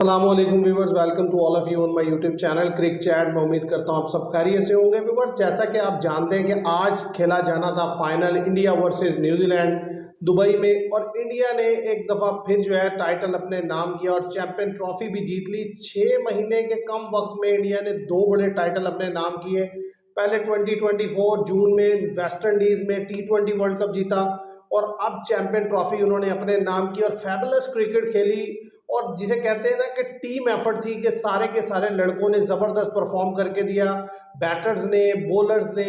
अस्सलामुअलैकुम viewers, welcome to all of you on my YouTube channel Crick Chat. मैं उम्मीद करता हूँ आप सब खैरियत से होंगे। व्यूवर्स, जैसा कि आप जानते हैं कि आज खेला जाना था final India versus New Zealand Dubai में, और इंडिया ने एक दफ़ा फिर जो है टाइटल अपने नाम किया और चैंपियन ट्रॉफी भी जीत ली। 6 महीने के कम वक्त में इंडिया ने दो बड़े टाइटल अपने नाम किए। पहले 2024 जून में वेस्ट इंडीज़ में T20 वर्ल्ड कप जीता, और अब चैंपियन ट्रॉफी उन्होंने अपने नाम की और फैबुलस क्रिकेट खेली। और जिसे कहते हैं ना कि टीम एफर्ट थी कि सारे के सारे लड़कों ने ज़बरदस्त परफॉर्म करके दिया। बैटर्स ने, बॉलर्स ने,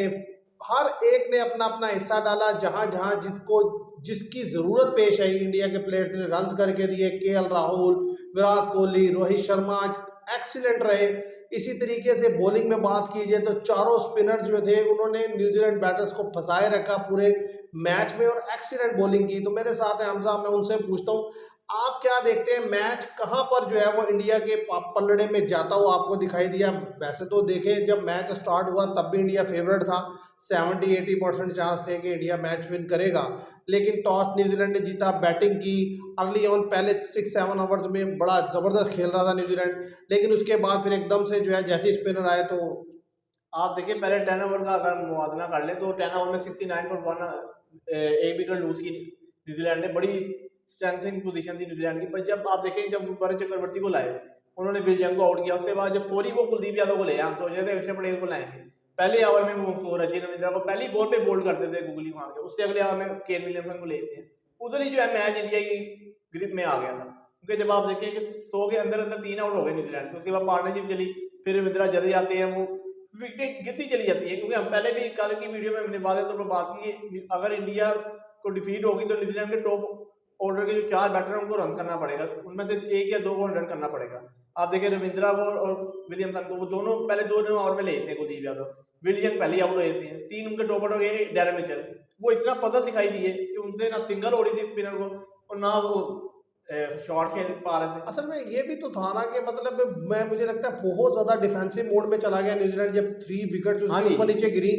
हर एक ने अपना अपना हिस्सा डाला। जहां जहां जिसको जिसकी ज़रूरत पेश आई, इंडिया के प्लेयर्स ने रन्स करके दिए। KL राहुल, विराट कोहली, रोहित शर्मा आज एक्सीलेंट रहे। इसी तरीके से बॉलिंग में बात की जाए तो चारों स्पिनर जो थे उन्होंने न्यूजीलैंड बैटर्स को फंसाए रखा पूरे मैच में, और एक्सीलेंट बॉलिंग की। तो मेरे साथ है हमजा, मैं उनसे पूछता हूँ आप क्या देखते हैं, मैच कहां पर जो है वो इंडिया के पलड़े में जाता हुआ आपको दिखाई दिया? वैसे तो देखें, जब मैच स्टार्ट हुआ तब भी इंडिया फेवरेट था। 70-80% चांस थे कि इंडिया मैच विन करेगा, लेकिन टॉस न्यूजीलैंड ने जीता, बैटिंग की अर्ली ऑन, पहले 6-7 ओवर्स में बड़ा ज़बरदस्त खेल रहा था न्यूजीलैंड, लेकिन उसके बाद फिर एकदम से जो है जैसे स्पिनर आए तो आप देखिए पहले 10 ओवर का अगर मुआवजा कर ले तो 10 ओवर में 69 फॉर 1 एक विकेट लूज की न्यूजीलैंड ने। बड़ी स्ट्रेंथिंग पोजीशन थी न्यूजीलैंड की। पर जब आप देखें, जब वरुण चक्रवर्ती को लाए, उन्होंने विलियम को आउट किया, उसके बाद जब फोरी को कुलदीप यादव को ले, हम सोच रहे थे अक्षर पटेल को लाएंगे। पहले ओवर में वो रचिन रविंद्रा को पहली बॉल पे बोल्ड करते थे गुगली मार के, उससे अगले ओवर में केन विलियमसन को लेते हैं। उधर ही जो है मैच इंडिया की ग्रिप में आ गया था, क्योंकि जब आप देखें कि 100 के अंदर अंदर 3 आउट हो गए न्यूजीलैंड के। उसके बाद पार्टनरशिप चली, फिर रविंद्रा जल्दी आते हैं, वो विकेट गिरती चली जाती है। क्योंकि हम पहले भी कल की वीडियो में हमने वादे तौर पर बात की, अगर इंडिया को डिफीट होगी तो न्यूजीलैंड के टॉप ऑर्डर के जो 4 बैटर हैं उनको रन करना पड़ेगा, उनमें से 1 या 2 को रन करना पड़ेगा। आप देखिए रविंद्रा को और विलियमसन को, वो दोनों पहले 2 ओवर में ले लेते हैं कुलदीप यादव, विलियम पहले आउट हो जाते हैं। 3 उनके टॉप ऑर्डर गए, डैरेन मिचेल, वो इतना पजल दिखाई दिए कि उनसे ना सिंगल हो रही थी स्पिनर को और ना वो शॉट खेल पा रहे थे। असल में ये भी तो था ना कि मतलब मैं मुझे लगता है बहुत ज्यादा डिफेंसिव मोड में चला गया न्यूजीलैंड। जब 3 विकेट हाँ उसके जी, ऊपर नीचे गिरी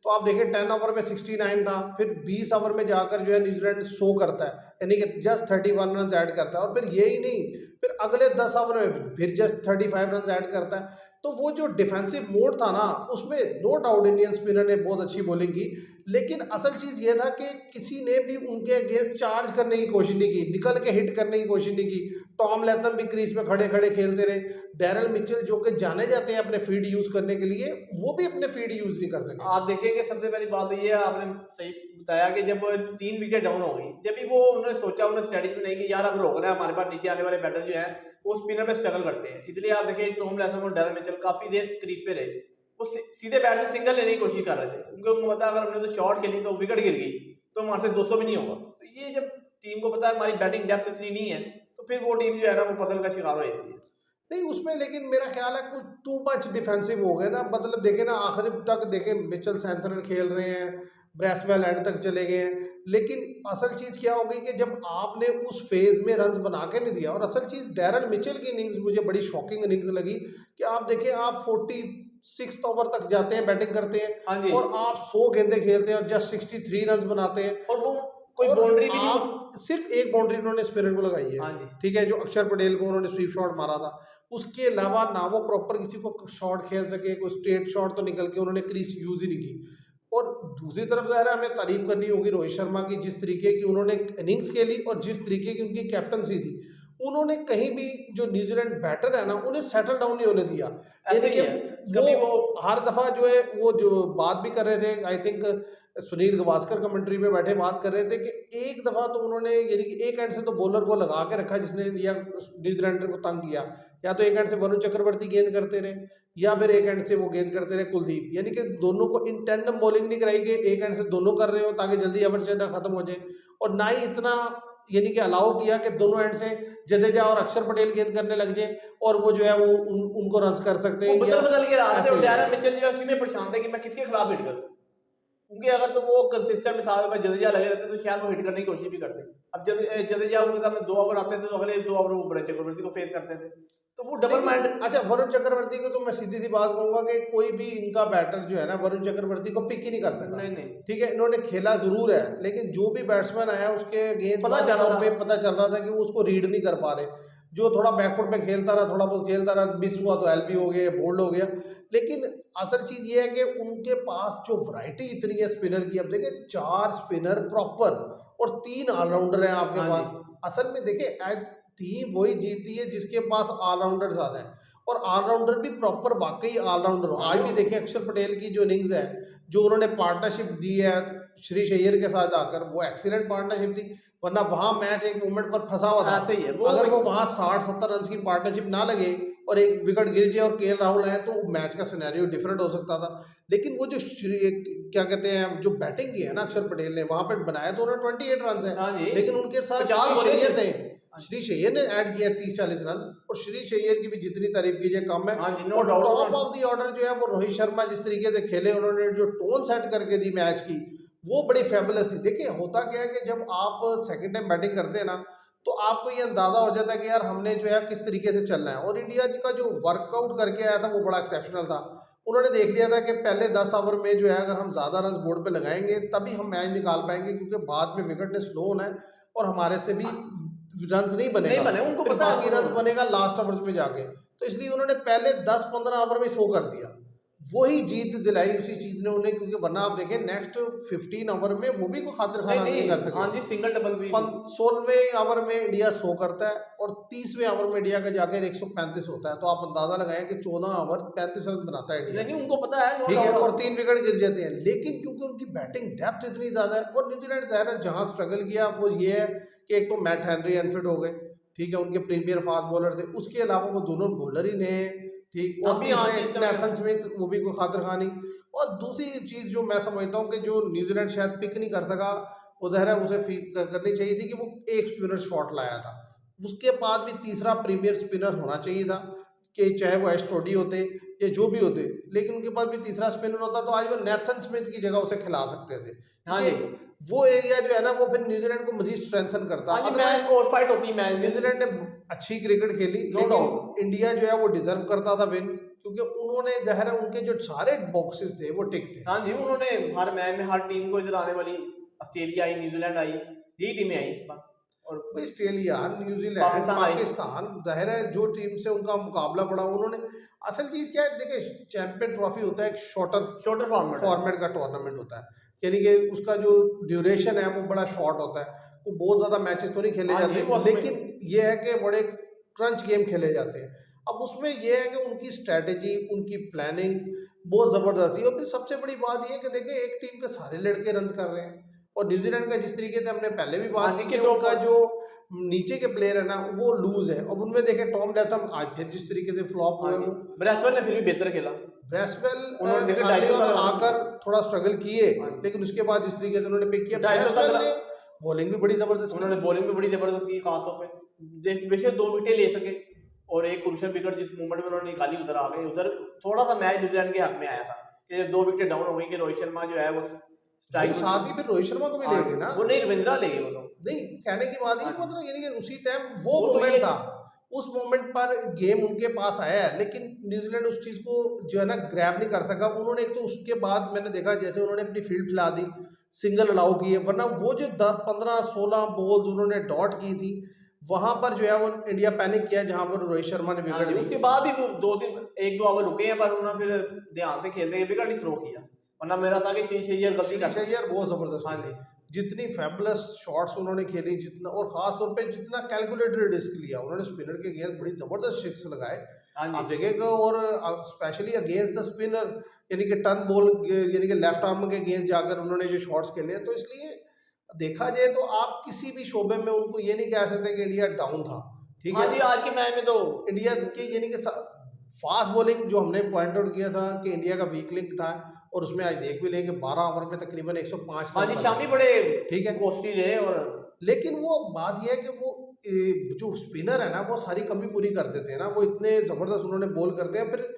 तो आप देखें 10 ओवर में 69 था, फिर 20 ओवर में जाकर जो है न्यूजीलैंड 100 करता है, यानी कि जस्ट 31 रन ऐड करता है। और फिर यही नहीं, फिर अगले 10 ओवर में फिर जस्ट 35 रन ऐड करता है। तो वो जो डिफेंसिव मोड था ना, उसमें नो डाउट इंडियन स्पिनर ने बहुत अच्छी बॉलिंग की, लेकिन असल चीज ये था कि किसी ने भी उनके अगेंस्ट चार्ज करने की कोशिश नहीं की, निकल के हिट करने की कोशिश नहीं की। टॉम लैथम भी क्रीज में खड़े खड़े खेलते रहे। डैरल मिचेल जो कि जाने जाते हैं अपने फील्ड यूज करने के लिए, वो भी अपने फील्ड यूज नहीं कर सके। आप देखेंगे सबसे पहली बात तो ये है, आपने सही बताया कि जब 3 विकेट डाउन हो गई, जब भी वो उन्होंने सोचा, उन्होंने स्ट्रेटेजी बनाई कि यार अब रोक रहे हैं, हमारे पास नीचे आने वाले बैटर जो है वो स्पिनर पे स्ट्रगल करते हैं। इसलिए आप देखिए टॉम लैथम और डैरेन मिचेल काफी देर क्रीज पे रहे, वो सीधे बैट से सिंगल लेने की कोशिश कर रहे थे। उनको पता अगर हमने तो शॉट खेली तो विकेट गिर गई तो हमारे से 200 भी नहीं होगा। तो ये जब टीम को पता है हमारी बैटिंग डेप्थ इतनी नहीं है, तो फिर वो टीम जो है ना वो पतल का शिकार हो जाती है। नहीं उसमें, लेकिन मेरा ख्याल है कुछ टू मच डिफेंसिव हो गए ना। मतलब देखे ना, आखिरी तक देखे मिचेल सैंथनर खेल रहे हैं, ब्रेसवेल एंड तक चले गए हैं, लेकिन असल चीज क्या हो गई कि जब आपने उस फेज में रन्स बना के नहीं दिया। और असल चीज डैरन मिचेल की इनिंग्स मुझे बड़ी शॉकिंग इनिंग्स लगी कि आप देखें, आप 46 ओवर तक जाते हैं, बैटिंग करते हाँ हैं, जी, और आप 100 गेंदे खेलते हैं और जस्ट 63 रन बनाते हैं। और वो कोई और बाउंड्री भी नहीं आप सिर्फ एक बाउंड्री उन्होंने स्पिनर को लगाई है, हाँ जी, ठीक है, जो अक्षर पटेल को उन्होंने स्वीप शॉट मारा था। उसके अलावा ना वो प्रॉपर किसी को शॉट खेल सके, कोई स्ट्रेट शॉट तो निकल के उन्होंने क्रीज यूज ही नहीं की। और दूसरी तरफ ज़ाहिर है हमें तारीफ करनी होगी रोहित शर्मा की, जिस तरीके की उन्होंने इनिंग्स खेली और जिस तरीके की उनकी कैप्टनसी थी। उन्होंने कहीं भी जो न्यूजीलैंड बैटर है ना, उन्हें सेटल डाउन नहीं होने दिया। ऐसे यानी ही कि है। वो कभी वो हर दफ़ा जो है वो जो बात भी कर रहे थे, I think Sunil Gavaskar commentary में बैठे बात कर रहे थे कि एक दफ़ा तो उन्होंने, यानी कि एक एंड से तो बॉलर वो लगा के रखा जिसने इंडिया न्यूजीलैंडर को तंग किया। या तो एक एंड से वरुण चक्रवर्ती गेंद करते रहे, या फिर एक एंड से वो गेंद करते रहे कुलदीप। यानी कि दोनों को इन टैंडम बॉलिंग नहीं कराई कि एक एंड से दोनों कर रहे हो ताकि जल्दी ओवर चेना खत्म हो जाए। और ना ही इतना यानी कि अलाउ किया कि दोनों एंड से जडेजा और अक्षर पटेल गेंद करने लग जाए और वो जो है वो उनको रन कर सकते वो हैं या बदल बदल के रहा ऐसे था। ही डैरेन है। मिचेल जो है उसी में परेशान था कि मैं किसके खिलाफ हिट करूं, क्योंकि अगर तो वो कंसिस्टेंट मिसाल में जडेजा लगे रहते तो शायद वो हिट करने की कोशिश भी करते। अब जडेजा उनके सामने 2 ओवर आते थे तो अगले 2 ओवर वो वरुण चक्रवर्ती को फेस करते थे, तो वो डबल लेकिन माइंड। अच्छा, वरुण चक्रवर्ती को तो मैं सीधी सी बात कहूंगा कि कोई भी इनका बैटर जो है ना वरुण चक्रवर्ती को पिक ही नहीं कर सका। नहीं नहीं, ठीक है, इन्होंने खेला जरूर है, लेकिन जो भी बैट्समैन आया उसके अगेंस्ट पता वाजे चल रहा तौर था। पे पता चल रहा था कि वो उसको रीड नहीं कर पा रहे। जो थोड़ा बैकफुट पे खेलता रहा, थोड़ा बहुत खेलता रहा, मिस हुआ तो एलबी हो गया, बोल्ड हो गया। लेकिन असल चीज़ ये है कि उनके पास जो वैरायटी इतनी है स्पिनर की, अब देखें 4 स्पिनर प्रॉपर और 3 ऑलराउंडर हैं आपके हाँ जी। पास। असल में देखें टीम वही जीती है जिसके पास ऑलराउंडर ज़्यादा है, और ऑलराउंडर भी प्रॉपर वाकई ऑलराउंडर हो। आज भी देखें अक्षर पटेल की जो इनिंग्स है, जो उन्होंने पार्टनरशिप दी है श्री अय्यर के साथ आकर, वो एक्सीलेंट पार्टनरशिप थी। वरना वहां मैच एक मोमेंट पर फंसा हुआ था। ऐसे ही है अगर वो वहां 60-70 रन की पार्टनरशिप ना लगे और एक विकेट गिर जाए और केएल राहुल आए, तो मैच का सिनेरियो डिफरेंट हो सकता था। लेकिन वो जो क्या कहते हैं, जो बैटिंग की है ना अक्षर पटेल ने, वहां पे बनाया तो उन्होंने 28 रन है, हाँ जी। लेकिन उनके साथ 50 बोले थे। श्री अय्यर ने ऐड किया 30-40 रन, और श्री अय्यर की भी जितनी तारीफ कीजिए कम है। हाँ जी, नो और doubt. Top of the order जो है वो रोहित शर्मा, जिस तरीके से खेले, उन्होंने जो टोन सेट करके दी मैच की, वो बड़ी फेबुलस थी। देखिए होता क्या है कि जब आप सेकंड टाइम बैटिंग करते हैं ना, तो आपको ये अंदाजा हो जाता है कि यार हमने जो है किस तरीके से चलना है। और इंडिया जी का जो वर्कआउट करके आया था वो बड़ा एक्सेप्शनल था। उन्होंने देख लिया था कि पहले 10 ओवर में जो है अगर हम ज़्यादा रन बोर्ड पे लगाएंगे तभी हम मैच निकाल पाएंगे, क्योंकि बाद में विकेट ने स्लो होना है और हमारे से भी रन नहीं नहीं बनेगा, बने, उनको फिर पता बाकी है। रन बनेगा लास्ट ओवर्स में जाके। तो इसलिए उन्होंने पहले 10-15 ओवर में शो कर दिया, वही जीत दिलाई उसी चीज ने उन्हें। क्योंकि वरना आप देखें नेक्स्ट 15 ओवर में वो भी कोई खातिर नहीं खाना नहीं कर नहीं, सके। हाँ जी, सिंगल डबल भी। 16वें ओवर में इंडिया 100 करता है और 30वें ओवर में इंडिया का जाकर 135 होता है। तो आप अंदाजा लगाएं कि 14 ओवर 35 रन बनाता है इंडिया, नहीं नहीं, उनको पता है, नो ठीक है, डाउट। और 3 विकेट गिर जाते हैं। लेकिन क्योंकि उनकी बैटिंग डेप्थ इतनी ज्यादा है, और न्यूजीलैंड जाहिर है जहां स्ट्रगल किया वो ये है कि एक तो मैट हेनरी अनफिट हो गए, ठीक है, उनके प्रीमियर फास्ट बॉलर थे, उसके अलावा वो दोनों बॉलर ही नए हैं, ठीक, और अभी हाँ तीसरे जी, नेथन स्मिथ, वो भी कोई खातिर खा नहीं। और दूसरी चीज जो मैं समझता हूँ कि जो न्यूजीलैंड शायद पिक नहीं कर सका, वो ज़ाहिर है उसे करनी चाहिए थी कि वो एक स्पिनर शॉट लाया था। उसके बाद भी तीसरा प्रीमियर स्पिनर होना चाहिए था, कि चाहे वो एस्ट्रोडी होते या जो भी होते, लेकिन उनके पास भी तीसरा स्पिनर होता तो आज वो नेथन स्मिथ की जगह उसे खिला सकते थे। हाँ जी, क्योंकि वो एरिया जो है ना, वो फिर न्यूजीलैंड को मजीद स्ट्रेंथन करता। हाँ जी, अदरवाइज मैच और फाइट होती है मैच में। न्यूजीलैंड ने अच्छी क्रिकेट खेली, नो लेकिन डाउट। इंडिया जो है वो डिजर्व करता था विन, क्योंकि उन्होंने ज़ाहिर है उनके जो सारे बॉक्सेस थे वो टिक थे। हाँ जी, उन्होंने हर मैच में हर टीम को इधर आने वाली, ऑस्ट्रेलिया आई, न्यूजीलैंड आई, यही टीमें आई बस। और ऑस्ट्रेलिया, न्यूजीलैंड, पाकिस्तान आई। पाकिस्तान, जाहिर है जो टीम से उनका मुकाबला पड़ा उन्होंने। असल चीज़ क्या है, देखिए चैंपियन ट्रॉफी होता है एक शॉर्टर शॉर्टर फॉर्मेट फॉर्मेट का टूर्नामेंट होता है, यानी कि उसका जो ड्यूरेशन है वो बड़ा शॉर्ट होता है, वो बहुत ज़्यादा मैचेस तो नहीं खेले हाँ जी, जाते, लेकिन ये है कि बड़े क्रंच गेम खेले जाते हैं। अब उसमें ये है कि उनकी स्ट्रैटेजी, उनकी प्लानिंग बहुत ज़बरदस्त थी। और फिर सबसे बड़ी बात ये है कि देखिए एक टीम के सारे लड़के रन कर रहे हैं, और न्यूजीलैंड का जिस तरीके से हमने पहले भी हाँ बात जी, की कि कि उनका जो नीचे के प्लेयर है ना वो लूज है। अब उनमें देखे टॉम लैथम आज फिर जिस तरीके से फ्लॉप हाँ हुए जी, वो, ब्रेसवेल ने फिर भी बेहतर खेला। ब्रेसवेल उन्होंने देखा अर्ली 250 ऑन का आकर थोड़ा स्ट्रगल किए, हाँ जी, लेकिन उसके बाद जिस तरीके से उन्होंने पिक किया, 250 ब्रेसवेल का ने बॉलिंग भी बड़ी जबरदस्त उन्होंने बॉलिंग भी बड़ी जबरदस्त की, खासतौर पे देख बेशक 2 विकेट ले सके, और एक क्रूशियल विकेट जिस मूवमेंट में उन्होंने निकाली उधर आ गए। उधर थोड़ा सा मैच न्यूजीलैंड के हक में आया था कि 2 विकेट डाउन हो गई, कि रोहित शर्मा जो है वो नहीं, स्ट्राइक, साथ ही फिर रोहित शर्मा को भी ले गए ना। वो नहीं, रविंद्रा ले गए वो तो। नहीं, कहने की बात ही हाँ जी, मतलब यानी कि उसी टाइम वो वो तो मोमेंट ये था, उस मोमेंट पर गेम उनके पास आया है, लेकिन न्यूजीलैंड उस चीज़ को जो है ना ग्रैब नहीं कर सका। उन्होंने एक तो उसके बाद मैंने देखा जैसे उन्होंने अपनी फील्ड फैला दी, सिंगल अलाउ किए, वरना वो जो 15-16 बॉल्स उन्होंने डॉट की थी, वहां पर जो है वो इंडिया पैनिक किया, जहां पर रोहित शर्मा ने हाँ विकेट जी, ली। उसके बाद भी वो 2-3 1-2 ओवर रुके हैं, पर उन्होंने फिर ध्यान से खेलते हुए विकेट नहीं थ्रो किया, वरना मेरा था कि श्री अय्यर गलती कर श्री अय्यर बहुत जबरदस्त हाँ खेले, जी, जितनी फैबुलस शॉट्स उन्होंने खेली, जितना, और खास तौर पे जितना कैलकुलेटेड रिस्क लिया उन्होंने, स्पिनर के अगेंस्ट बड़ी जबरदस्त सिक्स लगाए, हाँ आप जी, देखेंगे। और स्पेशली अगेंस्ट द स्पिनर, यानी कि टर्न बॉल, यानी कि लेफ्ट आर्म के अगेंस्ट जाकर उन्होंने जो शॉट्स खेले हैं, तो इसलिए देखा जाए तो आप किसी भी शोबे में उनको ये नहीं कह सकते कि इंडिया डाउन था, ठीक हाँ है। जी, आज के मैच में तो इंडिया के यानी कि फास्ट बॉलिंग जो हमने पॉइंट आउट किया था कि इंडिया का वीक लिंक था, और उसमें आज देख भी लेंगे 12 ओवर में तकरीबन 105 हाँ रन जी, बने, शामी बड़े ठीक है। कॉस्टली रहे। और लेकिन वो बात यह है कि वो जो स्पिनर है ना वो सारी कमी पूरी कर देते हैं ना, वो इतने ज़बरदस्त उन्होंने बॉल करते हैं, फिर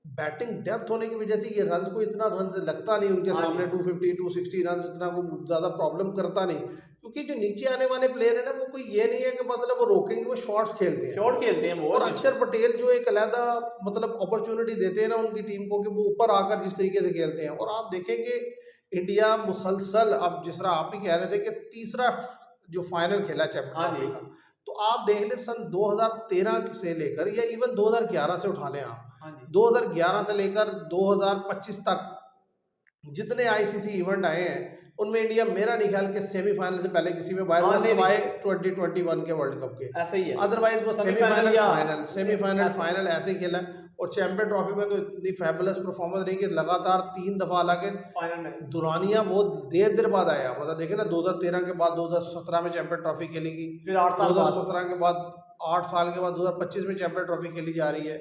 बैटिंग डेप्थ होने की वजह से ये रन्स को इतना रन्स लगता नहीं उनके हाँ सामने, जी, 250 260 रन इतना वो ज़्यादा प्रॉब्लम करता नहीं, क्योंकि जो नीचे आने वाले प्लेयर है ना वो कोई ये नहीं है कि मतलब वो रोकेंगे, वो शॉट्स खेलते हैं। शॉट खेलते हैं वो। और अक्षर पटेल जो एक अलहदा मतलब अपॉर्चुनिटी देते हैं ना उनकी टीम को कि वो ऊपर आकर जिस तरीके से खेलते हैं। और आप देखेंगे इंडिया मुसलसल, अब जिस तरह आप ही कह रहे थे कि तीसरा जो फाइनल खेला चैंपियन हाँ ट्रॉफी जी, का, तो तो आप देख लें सन 2013 से लेकर या इवन 2011 से उठा लें आप, हाँ जी 2011 से लेकर 2025 तक जितने आईसीसी इवेंट आए हैं उनमें इंडिया मेरा नहीं ख्याल कि सेमीफाइनल से पहले किसी में बाहर हाँ, हुआ नहीं, सिवाय 2021 के वर्ल्ड कप के। ऐसे ही है अदरवाइज वो सेमीफाइनल या सेमीफाइनल ऐसे। फाइनल ऐसे ही खेला है। और चैंपियन ट्रॉफी में तो इतनी फैबुलस परफॉर्मेंस रही कि लगातार 3 दफा, हालांकि फाइनल में दुरानिया बहुत देर देर बाद आया, मतलब देखिए ना 2013 के बाद 2017 में चैंपियन ट्रॉफी खेलेगी, फिर 8 साल बाद 2017 के बाद 8 साल के बाद 2025 में चैंपियन ट्रॉफी खेली जा रही है।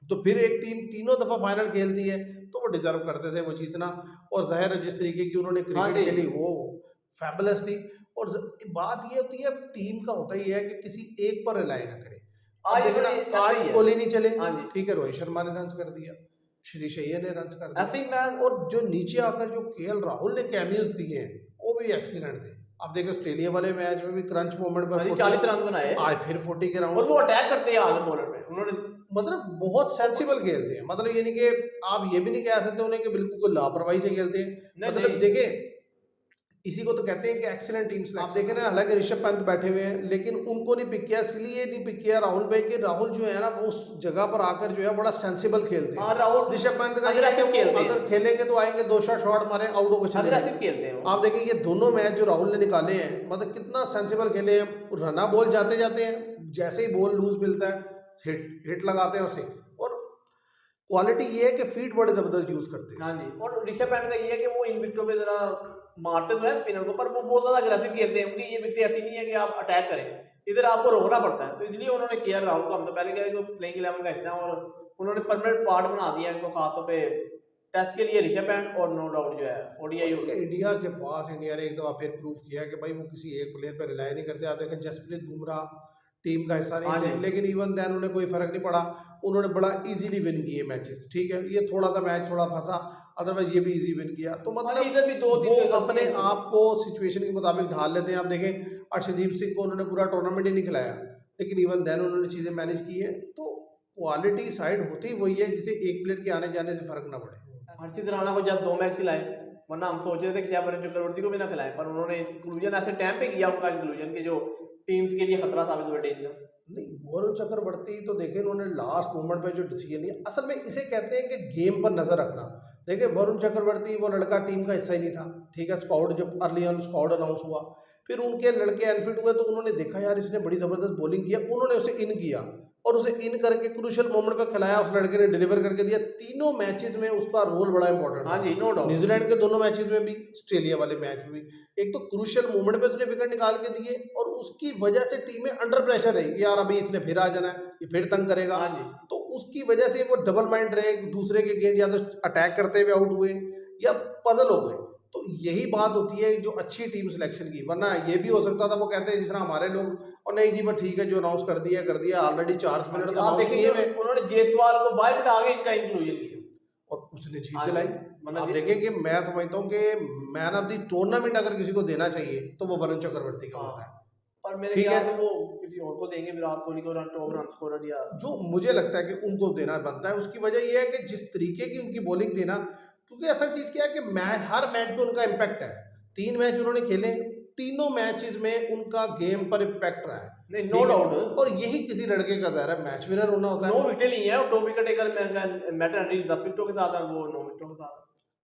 तो फिर एक टीम तीनों दफा फाइनल खेलती है तो वो डिजर्व करते थे वो जीतना। और जाहिर है जिस तरीके की उन्होंने हाँ क्रिकेट जी खेली वो फैबुलस थी। और बात ये होती है टीम का होता ही है कि किसी एक पर रिलाई ना करे। हाँ अब ये देखे ना ऐसे आज ही है कोहली नहीं चले, हाँ जी ठीक है, रोहित शर्मा ने रन कर दिया, श्री अय्यर ने रन कर ऐसे दिया, ही मैं और जो नीचे आकर जो केएल राहुल ने कैमियोज दिए हैं वो भी एक्सीलेंट थे। आप देखिए ऑस्ट्रेलिया वाले मैच में भी क्रंच मोमेंट हाँ पर जी 40, 40 रन बनाए आज फिर 40 के और राउंड, वो अटैक करते हैं आगे बॉलर पे उन्होंने मतलब बहुत सेंसिबल खेलते हैं। मतलब ये नहीं कि आप ये भी नहीं कह सकते उन्हें कि बिल्कुल कोई लापरवाही से खेलते हैं। नहीं मतलब नहीं देखें इसी को तो कहते हैं कि एक्सीलेंट टीम सिलेक्शन। आप देखें ना, हालांकि ऋषभ पंत बैठे हुए हैं लेकिन उनको नहीं पिक किया, इसलिए नहीं पिक किया राहुल भाई कि राहुल जो है ना वो उस जगह पर आकर जो है बड़ा सेंसिबल खेलते हाँ हैं। राहुल ऋषभ पंत का ये है अग्रेसिव कि खेलते वो हैं अगर खेलेंगे तो आएंगे 2 शॉट शॉट मारे आउट होकर चले अग्रेसिव जाएंगे। खेलते हैं वो आप देखिए ये दोनों मैच जो राहुल ने निकाले हैं मतलब कितना सेंसिबल खेले हैं। रना बॉल जाते जाते हैं, जैसे ही बॉल लूज मिलता है हिट हिट लगाते हैं और 6। और क्वालिटी ये है कि फीट बड़े जबरदस्त यूज करते हैं। हाँ जी और ऋषभ पंत का ये है कि वो इन विकेटों पे जरा मारते तो है स्पिनर को पर वो बहुत ज्यादा अग्रेसिव खेलते हैं उनकी ये विकेट ऐसी नहीं है कि आप अटैक करें, इधर आपको रोकना पड़ता है। तो इसलिए उन्होंने केएल राहुल को हम तो पहले कह प्लेइंग 11 का हिस्सा है और उन्होंने परमानेंट पार्ट बना दिया इनको खासतौर पे टेस्ट के लिए ऋषभ पंत और नो डाउट जो है ओडीआई ये इंडिया के पास इंडिया ने एक दफा फिर प्रूव किया कि भाई वो किसी एक प्लेयर पर रिलाई नहीं करते। आप देखें जसप्रीत बुमराह टीम का हिस्सा नहीं हाँ थे जी लेकिन इवन देन उन्हें कोई फर्क नहीं पड़ा, उन्होंने बड़ा इजीली विन किए मैचेस। ठीक है, ये थोड़ा सा मैच थोड़ा फंसा, अदरवाइज ये भी इजी विन किया। तो हाँ जी मतलब इधर भी दो वो तीन अपने आप को सिचुएशन के मुताबिक ढाल लेते हैं। आप देखें अर्शदीप सिंह को उन्होंने पूरा टूर्नामेंट ही नहीं खिलाया लेकिन इवन देन उन्होंने चीज़ें मैनेज की है। तो क्वालिटी साइड होती वही है जिसे एक प्लेयर के आने जाने से फर्क ना पड़े। हर्षित राणा को जस्ट 2 मैच खिलाए वरना हम सोच रहे थे कि शायद वरुण चक्रवर्ती को भी ना खिलाएं पर उन्होंने इंक्लूजन ऐसे टाइम पे किया उनका इंक्लूजन के जो टीम्स के लिए खतरा साबित हुआ डेंजरस। नहीं, वरुण चक्रवर्ती तो देखिए उन्होंने लास्ट मोमेंट पे जो डिसीजन लिया, असल में इसे कहते हैं कि गेम पर नजर रखना। देखिए वरुण चक्रवर्ती वो लड़का टीम का हिस्सा ही नहीं था, ठीक है, स्क्वाड जब अर्ली ऑन स्क्वाड अनाउंस हुआ फिर उनके लड़के अनफिट हुए तो उन्होंने देखा यार इसने बड़ी ज़बरदस्त बॉलिंग किया, उन्होंने उसे इन किया और उसे इन करके क्रूशियल मोमेंट पे खिलाया, उस लड़के ने डिलीवर करके दिया। तीनों मैचेस में उसका रोल बड़ा इंपॉर्टेंट हाँ था, जी नो डाउट न्यूजीलैंड के दोनों मैचेस में भी ऑस्ट्रेलिया वाले मैच में भी। एक तो क्रूशियल मोमेंट पे उसने विकेट निकाल के दिए और उसकी वजह से टीमें अंडर प्रेशर रही कि यार अभी इसने फिर आ जाना है, ये फिर तंग करेगा। हाँ जी तो उसकी वजह से वो डबल माइंड रहे, दूसरे के गेंद या तो अटैक करते हुए आउट हुए या पजल हो गए। तो यही बात होती है जो अच्छी टीम सिलेक्शन की, वरना ये भी हो सकता था वो कहते हैं जिस तरह हमारे लोग और नहीं जी बस ठीक है जो अनाउंस कर दिया ऑलरेडी 4 हाँ स्पिनर जी, तो आप अनाउंस किए देखेंगे हुए उन्होंने जेसवाल को बाहर बिठा के इनका इंक्लूजन किया और उसने जीत हाँ जी दिलाई। मतलब आप देखें कि मैं समझता हूँ कि मैन ऑफ द टूर्नामेंट अगर किसी को देना चाहिए तो वो वरुण चक्रवर्ती का हाँ होता है। पर मेरे ठीक ख्याल है, से वो किसी और को देंगे विराट कोहली को टॉप रन स्कोरर या जो मुझे लगता है कि उनको देना बनता है उसकी वजह यह है कि जिस तरीके की उनकी बॉलिंग थी ना, क्योंकि असल चीज़ क्या है कि मैच हर मैच पे उनका इम्पैक्ट है। 3 मैच उन्होंने खेले, तीनों मैचेस में उनका गेम पर इम्पैक्ट रहा है। नहीं नो ठीक है, डाउट और यही किसी लड़के का दायरा मैच विनर होना होता है। 9 विकेट नहीं है और 2 विकेट अगर मैट हेनरी 10 विकेटों के साथ है वो 9 विकेटों के साथ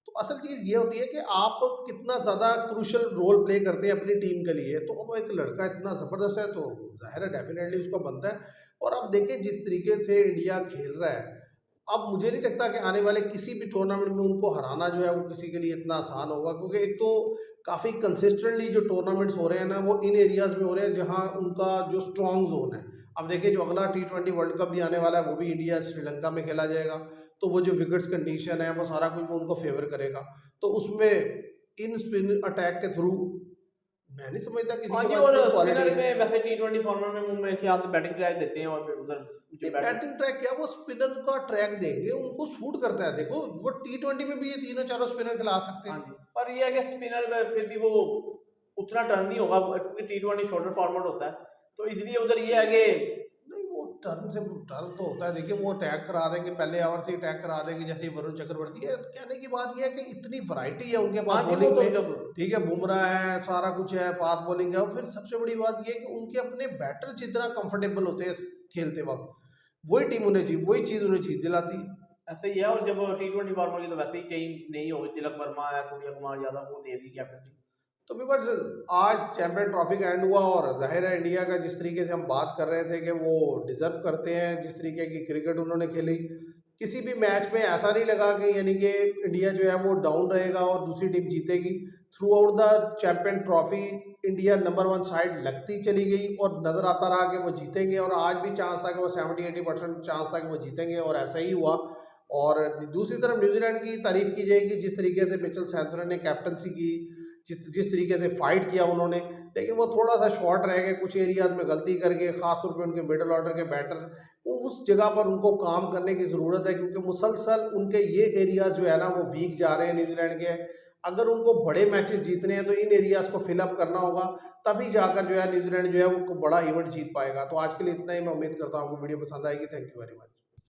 तो असल चीज़ ये होती है कि आप कितना ज़्यादा क्रूशल रोल प्ले करते हैं अपनी टीम के लिए। तो अब एक लड़का इतना ज़बरदस्त है तो जाहिर है डेफिनेटली उसको बनता है। और अब देखें जिस तरीके से इंडिया खेल रहा है, अब मुझे नहीं लगता कि आने वाले किसी भी टूर्नामेंट में उनको हराना जो है वो किसी के लिए इतना आसान होगा, क्योंकि एक तो काफ़ी कंसिस्टेंटली जो टूर्नामेंट्स हो रहे हैं ना वो इन एरियाज़ में हो रहे हैं जहाँ उनका जो स्ट्रॉन्ग जोन है। अब देखिए जो अगला T20 वर्ल्ड कप भी आने वाला है वो भी इंडिया श्रीलंका में खेला जाएगा, तो वो जो विकेट्स कंडीशन है वो सारा कुछ वो उनको फेवर करेगा। तो उसमें इन स्पिन अटैक के थ्रू मैं नहीं समझता किसी हाँ के जी पास और इतनी क्वालिटी स्पिनर है। में वैसे T20 फॉर्मेट में मुंबई से यहाँ से बैटिंग ट्रैक देते हैं और फिर उधर जो नहीं, बैटिंग ट्रैक क्या, वो स्पिनर का ट्रैक देंगे, उनको सूट करता है। देखो वो T20 में भी ये तीनों चारों स्पिनर खिला सकते हाँ हैं। जी पर ये है कि स्पिनर में फिर भी वो उतना टर्न नहीं होगा क्योंकि T20 शॉर्टर फॉर्मेट होता है तो इसलिए उधर ये है कि नहीं वो टर्न तो होता है, देखिए वो अटैक करा देंगे, पहले ओवर से अटैक करा देंगे, जैसे वरुण चक्रवर्ती है। कहने की बात यह है कि इतनी वैरायटी है उनके हाँ पास जी, वो बॉलिंग तो में, जब ठीक है, बुमराह है, सारा कुछ है, फास्ट बॉलिंग है, और फिर सबसे बड़ी बात यह है कि उनके अपने बैटर जितना कंफर्टेबल होते हैं खेलते वक्त, वही टीम उन्हें जीत, वही चीज़ उन्हें जीत दिलाती है। ऐसे ही है। और जब T20 फॉर्मेट की तो वैसे ही टीम नहीं होगी, तिलक वर्मा है, सूर्य कुमार यादव को दे दी कैप्टनसी। तो व्यूअर्स, आज चैंपियन ट्रॉफी का एंड हुआ और जाहिर है इंडिया का, जिस तरीके से हम बात कर रहे थे कि वो डिजर्व करते हैं, जिस तरीके की क्रिकेट उन्होंने खेली, किसी भी मैच में ऐसा नहीं लगा कि यानी कि इंडिया जो है वो डाउन रहेगा और दूसरी टीम जीतेगी। Through out the champion trophy India number 1 side लगती चली गई और नज़र आता रहा कि वो जीतेंगे, और आज भी चांस था कि वो 70-80% चांस था कि वो जीतेंगे, और ऐसा ही हुआ। और दूसरी तरफ न्यूजीलैंड की तारीफ की जाएगी, जिस तरीके से मिचेल सैंटनर ने कैप्टनसी की, जिस जिस तरीके से फाइट किया उन्होंने, लेकिन वो थोड़ा सा शॉर्ट रह गए कुछ एरियाज में गलती करके, खासतौर पे उनके मिडिल ऑर्डर के बैटर, उस जगह पर उनको काम करने की ज़रूरत है, क्योंकि मुसलसल उनके ये एरियाज जो है ना वो वीक जा रहे हैं न्यूजीलैंड के। अगर उनको बड़े मैचेस जीतने हैं तो इन एरियाज को फिलअप करना होगा, तभी जाकर जो है न्यूजीलैंड जो है वो बड़ा इवेंट जीत पाएगा। तो आज के लिए इतना ही, मैं उम्मीद करता हूँ आपको वीडियो पसंद आएगी। Thank you very much.